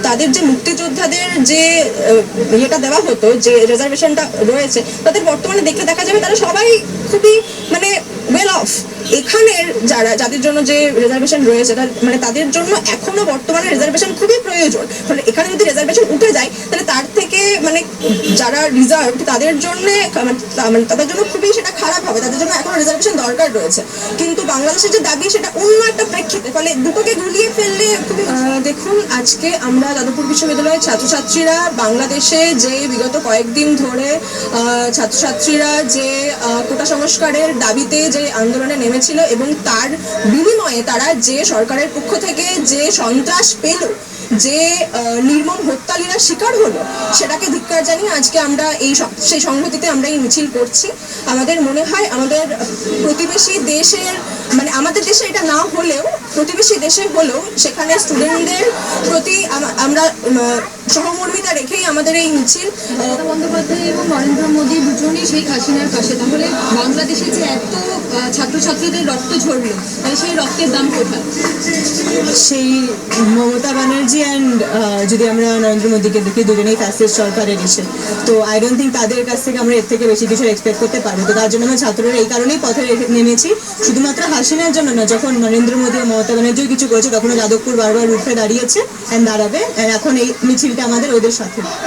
তাদের যে মুক্তিযোদ্ধাদের যে ইয়েটা দেওয়া হতো, যে রিজার্ভেশনটা রয়েছে, তাদের বর্তমানে দেখলে দেখা যাবে তারা সবাই খুবই মানে ওয়েল অফ। এখানের যাদের জন্য যে রিজার্ভেশন রয়েছে মানে তাদের জন্য এখনো বর্তমানে রিজার্ভেশন খুবই প্রয়োজন। মানে এখানে যদি রিজার্ভেশন উঠে যায় তাহলে তার থেকে মানে যারা রিজার্ভ তাদের জন্য মানে তাদের জন্য খুবই সেটা খারাপ হবে, তাদের জন্য এখনো রিজার্ভেশন দরকার রয়েছে। কিন্তু বাংলাদেশের যে দাবি সেটা অন্য একটা প্রেক্ষিতে, ফলে দুটোকে গুলিয়ে ফেললে খুবই দেখুন, আজকে আমরা যাদবপুর বিশ্ববিদ্যালয়ের ছাত্রছাত্রীরা বাংলাদেশে যে বিগত কয়েকদিন ধরে ছাত্রছাত্রীরা যে কোটা সংস্কারের দাবিতে যে আন্দোলনে নেমেছিল এবং তার বিনিময়ে তারা যে সরকারের পক্ষ থেকে যে সন্ত্রাস পেল, যে নির্মম হত্যালীলার শিকার হলো, সেটাকে ধিক্কার জানিয়ে আজকে আমরা সেই সংহতিতে আমরা এই মিছিল করছি। আমাদের মনে হয় আমাদের প্রতিবেশী দেশের মানে আমাদের দেশে এটা না হলেও প্রতিবেশী দেশে হলেও সেখানে স্টুডেন্টদের প্রতি আমরা সহমর্মিতা রেখেই আমাদের এই মিছিল। মমতা বন্দ্যোপাধ্যায় এবং নরেন্দ্র মোদী দুজনেই শেখ হাসিনার পাশে, তাহলে বাংলাদেশে যে এত ছাত্রছাত্রীদের রক্ত ঝরলো, তাহলে সেই রক্তের দাম কোথায়? সেই মমতা ব্যানার্জি অ্যান্ড যদি আমরা নরেন্দ্র মোদীকে দেখি, দুজনেই ফ্যাসিস্ট সরকারের এসে, তো আই ডোন্ট থিঙ্ক তাদের কাছ থেকে আমরা এর থেকে বেশি কিছু এক্সপেক্ট করতে পারবো। তো তার জন্য আমরা ছাত্ররা এই কারণেই পথে নেমেছি, শুধুমাত্র হাসিনার জন্য না। যখন নরেন্দ্র মোদী ও মমতা ব্যানার্জি কিছু করেছে তখনও যাদবপুর বারবার উঠে দাঁড়িয়েছে অ্যান্ড দাঁড়াবে, এখন এই মিছিলটা আমাদের ওদের সাথে।